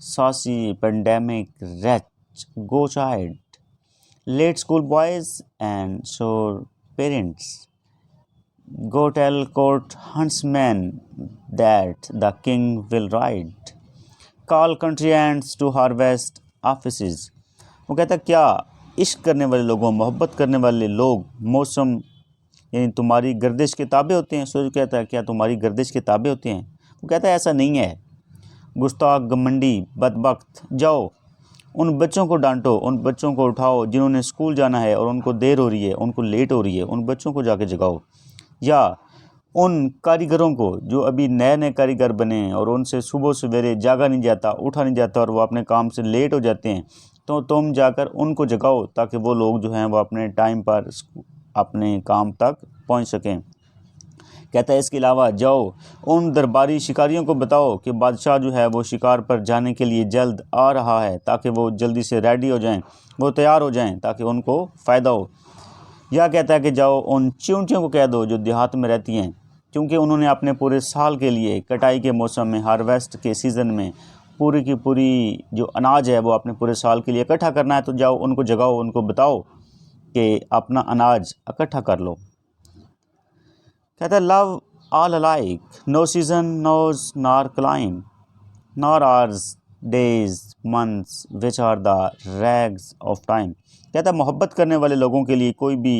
saucy pandemic wretch, go child, late school boys and sore parents, go tell court huntsmen that the king will ride, call country ants to harvest offices. وہ کہتا ہے کیا عشق کرنے والے لوگوں، محبت کرنے والے لوگ موسم یعنی تمہاری گردش کے تابع ہوتے ہیں؟ سورج کہتا ہے کیا تمہاری گردش کے تابع ہوتے ہیں؟ وہ کہتا ہے ایسا نہیں ہے، گستاخ گمنڈی بدبخت، جاؤ ان بچوں کو ڈانٹو، ان بچوں کو اٹھاؤ جنہوں نے اسکول جانا ہے اور ان کو دیر ہو رہی ہے، ان کو لیٹ ہو رہی ہے، ان بچوں کو جا کے جگاؤ، یا ان کاریگروں کو جو ابھی نئے نئے کاریگر بنے ہیں اور ان سے صبح سویرے جاگا نہیں جاتا، اٹھا نہیں جاتا اور وہ اپنے کام سے لیٹ ہو جاتے ہیں، تو تم جا کر ان کو جگاؤ تاکہ وہ لوگ جو ہیں وہ اپنے ٹائم پر اپنے کام تک پہنچ سکیں۔ کہتا ہے اس کے علاوہ جاؤ ان درباری شکاریوں کو بتاؤ کہ بادشاہ جو ہے وہ شکار پر جانے کے لیے جلد آ رہا ہے، تاکہ وہ جلدی سے ریڈی ہو جائیں، وہ تیار ہو جائیں تاکہ ان کو فائدہ ہو۔ یا کہتا ہے کہ جاؤ ان چیونٹیوں کو کہہ دو جو دیہات میں رہتی ہیں، کیونکہ انہوں نے اپنے پورے سال کے لیے کٹائی کے موسم میں، ہارویسٹ کے سیزن میں پوری کی پوری جو اناج ہے وہ اپنے پورے سال کے لیے اکٹھا کرنا ہے، تو جاؤ ان کو جگاؤ، ان کو بتاؤ کہ اپنا اناج اکٹھا کر لو۔ کہتا ہے love all alike, no season knows nor clime, nor hours, days, months, which are the rags of time. کہتا ہے محبت کرنے والے لوگوں کے لیے کوئی بھی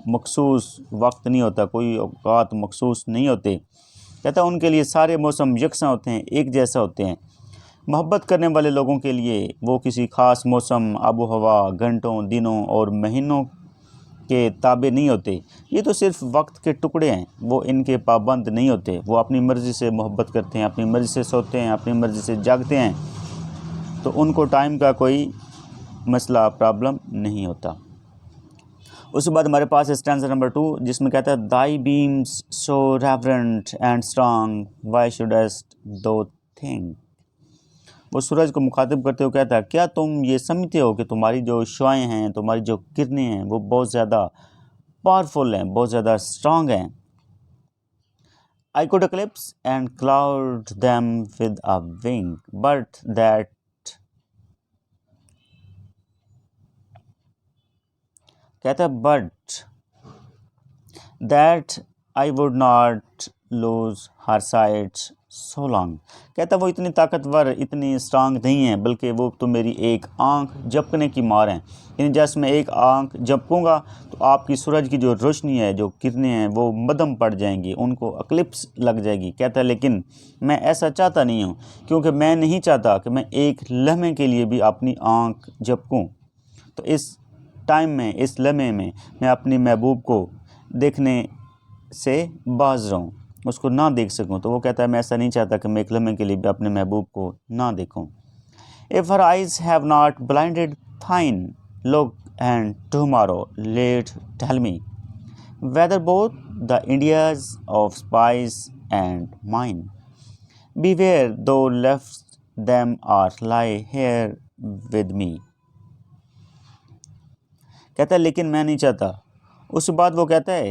مخصوص وقت نہیں ہوتا، کوئی اوقات مخصوص نہیں ہوتے۔ کہتا ہے ان کے لیے سارے موسم یکساں ہوتے ہیں، ایک جیسا ہوتے ہیں۔ محبت کرنے والے لوگوں کے لیے وہ کسی خاص موسم، آب و ہوا، گھنٹوں، دنوں اور مہینوں کے تابع نہیں ہوتے۔ یہ تو صرف وقت کے ٹکڑے ہیں، وہ ان کے پابند نہیں ہوتے۔ وہ اپنی مرضی سے محبت کرتے ہیں، اپنی مرضی سے سوتے ہیں، اپنی مرضی سے جاگتے ہیں، تو ان کو ٹائم کا کوئی مسئلہ، پرابلم نہیں ہوتا۔ اس کے بعد ہمارے پاس ہے اسٹینزا نمبر 2 جس میں کہتا ہے thy beams so reverent and strong, why shouldest thou think. وہ سورج کو مخاطب کرتے ہوئے کہتا ہے کیا تم یہ سمجھتے ہو کہ تمہاری جو شعائیں ہیں، تمہاری جو کرنیں ہیں وہ بہت زیادہ پاورفل ہیں، بہت زیادہ اسٹرانگ ہیں۔ I could eclipse and cloud them with a wing, but that I would not lose her sight so long. کہتا ہے وہ اتنی طاقتور، اتنی اسٹرانگ نہیں ہیں، بلکہ وہ تو میری ایک آنکھ جھپکنے کی مار ہیں، یعنی جیسے میں ایک آنکھ جھپکوں گا تو آپ کی سورج کی جو روشنی ہے، جو کرنیں ہیں، وہ مدھم پڑ جائیں گی، ان کو اکلپس لگ جائے گی۔ کہتا ہے لیکن میں ایسا چاہتا نہیں ہوں، کیونکہ میں نہیں چاہتا کہ میں ایک لمحے کے لیے بھی اپنی آنکھ جھپکوں، تو اس ٹائم میں، اس لمحے میں میں اپنی محبوب کو دیکھنے سے باز رہوں، اس کو نہ دیکھ سکوں۔ تو وہ کہتا ہے میں ایسا نہیں چاہتا کہ میں ایک لمحے کے لیے بھی اپنے محبوب کو نہ دیکھوں۔ If her eyes have not blinded thine, look and tomorrow late tell me, whether both the Indias of spice and mine, beware thou left them or lie here with me. کہتا ہے لیکن میں نہیں چاہتا۔ اس کے بعد وہ کہتا ہے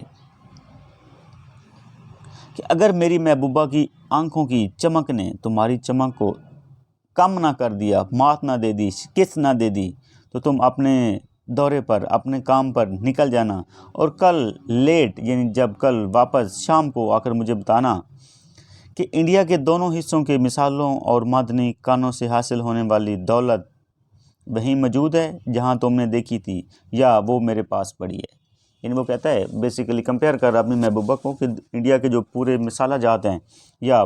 کہ اگر میری محبوبہ کی آنکھوں کی چمک نے تمہاری چمک کو کم نہ کر دیا، مات نہ دے دی، شکست نہ دے دی، تو تم اپنے دورے پر، اپنے کام پر نکل جانا، اور کل لیٹ یعنی جب کل واپس شام کو آ کر مجھے بتانا کہ انڈیا کے دونوں حصوں کے مثالوں اور معدنی کانوں سے حاصل ہونے والی دولت وہیں موجود ہے جہاں تم نے دیکھی تھی، یا وہ میرے پاس پڑی ہے۔ یعنی وہ کہتا ہے بیسیکلی کمپیئر کر رہا اپنی محبوبہ کو کہ انڈیا کے جو پورے مسالہ جات ہیں یا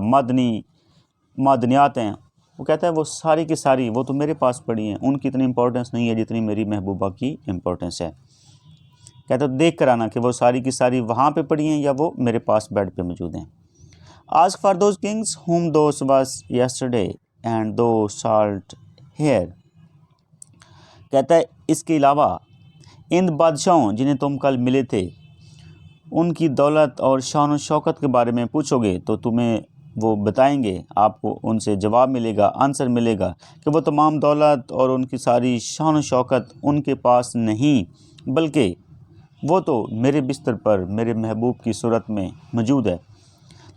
معدنیات ہیں، وہ کہتا ہے وہ ساری کی ساری وہ تو میرے پاس پڑی ہیں، ان کی اتنی امپورٹنس نہیں ہے جتنی میری محبوبہ کی امپورٹنس ہے۔ کہتا ہے دیکھ کر آنا کہ وہ ساری کی ساری وہاں پہ پڑی ہیں یا وہ میرے پاس بیڈ پہ موجود ہیں۔ Ask for those kings whom thou was yesterday and thou shalt hear. کہتا ہے اس کے علاوہ ان بادشاہوں جنہیں تم کل ملے تھے، ان کی دولت اور شان و شوکت کے بارے میں پوچھو گے تو تمہیں وہ بتائیں گے، آپ کو ان سے جواب ملے گا، آنسر ملے گا کہ وہ تمام دولت اور ان کی ساری شان و شوکت ان کے پاس نہیں، بلکہ وہ تو میرے بستر پر میرے محبوب کی صورت میں موجود ہے۔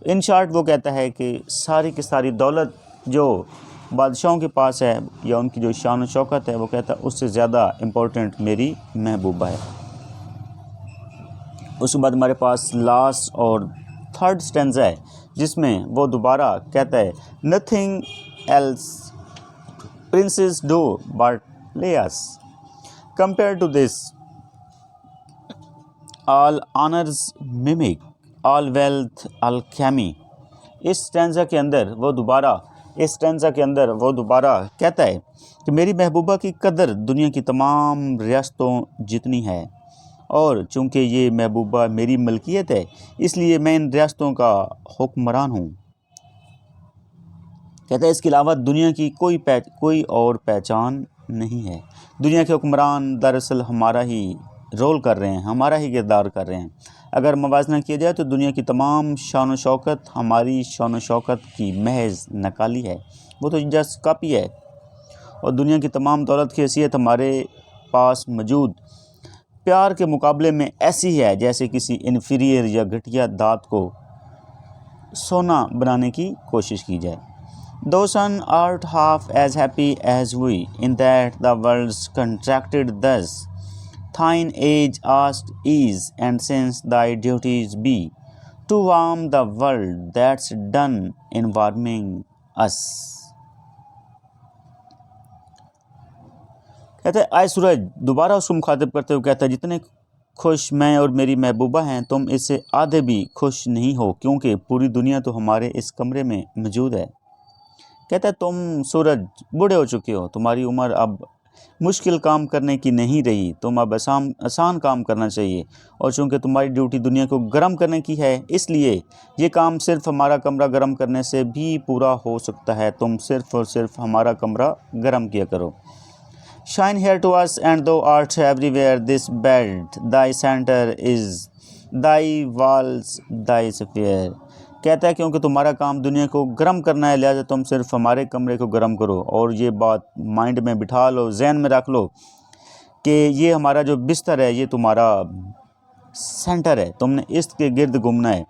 ان شارٹ وہ کہتا ہے کہ ساری کی ساری دولت جو بادشاہوں کے پاس ہے یا ان کی جو شان و شوکت ہے، وہ کہتا ہے اس سے زیادہ امپورٹنٹ میری محبوبہ ہے۔ اس کے بعد ہمارے پاس لاسٹ اور تھرڈ سٹینزا ہے، جس میں وہ دوبارہ کہتا ہے nothing else princes do but lay us compare to this all honours mimic all wealth alchemy. اس سٹینزا کے اندر وہ دوبارہ کہتا ہے کہ میری محبوبہ کی قدر دنیا کی تمام ریاستوں جتنی ہے، اور چونکہ یہ محبوبہ میری ملکیت ہے اس لیے میں ان ریاستوں کا حکمران ہوں۔ کہتا ہے اس کے علاوہ دنیا کی کوئی اور پہچان نہیں ہے۔ دنیا کے حکمران دراصل ہمارا ہی رول کر رہے ہیں، ہمارا ہی کردار کر رہے ہیں۔ اگر موازنہ کیا جائے تو دنیا کی تمام شان و شوکت ہماری شان و شوکت کی محض نقالی ہے، وہ تو جسٹ کاپی ہے، اور دنیا کی تمام دولت کی حیثیت ہمارے پاس موجود پیار کے مقابلے میں ایسی ہے جیسے کسی انفیریئر یا گھٹیا دھات کو سونا بنانے کی کوشش کی جائے۔ Those sun art half as happy as we, in that the world's contracted thus. Thine age asked ease, and since thy duties be to warm the world, that's done in warming us. کہتا ہے آئے سورج دوبارہ اس کو مخاطب کرتے ہوئے کہتا ہے جتنے خوش میں اور میری محبوبہ ہیں تم اس سے آدھے بھی خوش نہیں ہو، کیونکہ پوری دنیا تو ہمارے اس کمرے میں موجود ہے۔ کہتا ہے تم سورج بوڑھے ہو چکے ہو، تمہاری عمر اب مشکل کام کرنے کی نہیں رہی، تم اب آسان کام کرنا چاہیے، اور چونکہ تمہاری ڈیوٹی دنیا کو گرم کرنے کی ہے اس لیے یہ کام صرف ہمارا کمرہ گرم کرنے سے بھی پورا ہو سکتا ہے، تم صرف اور صرف ہمارا کمرہ گرم کیا کرو۔ Shine here to us, and thou art everywhere this bed, thy center is thy walls, thy sphere. کہتا ہے کیونکہ تمہارا کام دنیا کو گرم کرنا ہے، لہٰذا تم صرف ہمارے کمرے کو گرم کرو، اور یہ بات مائنڈ میں بٹھا لو، ذہن میں رکھ لو کہ یہ ہمارا جو بستر ہے یہ تمہارا سینٹر ہے، تم نے اس کے گرد گھومنا ہے،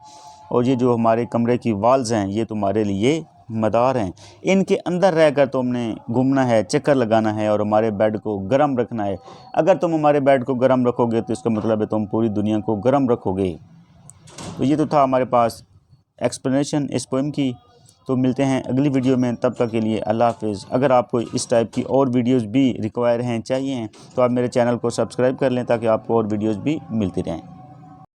اور یہ جو ہمارے کمرے کی والز ہیں یہ تمہارے لیے مدار ہیں، ان کے اندر رہ کر تم نے گھومنا ہے، چکر لگانا ہے اور ہمارے بیڈ کو گرم رکھنا ہے۔ اگر تم ہمارے بیڈ کو گرم رکھو گے تو اس کا مطلب ہے تم پوری دنیا کو گرم رکھو گے۔ تو یہ تو تھا ہمارے پاس ایکسپلینیشن اس پوئم کی۔ تو ملتے ہیں اگلی ویڈیو میں، تب تک کے لیے اللہ حافظ۔ اگر آپ کو اس ٹائپ کی اور ویڈیوز بھی ریکوائر ہیں، چاہیے ہیں، تو آپ میرے چینل کو سبسکرائب کر لیں تاکہ آپ کو اور ویڈیوز بھی ملتی رہیں۔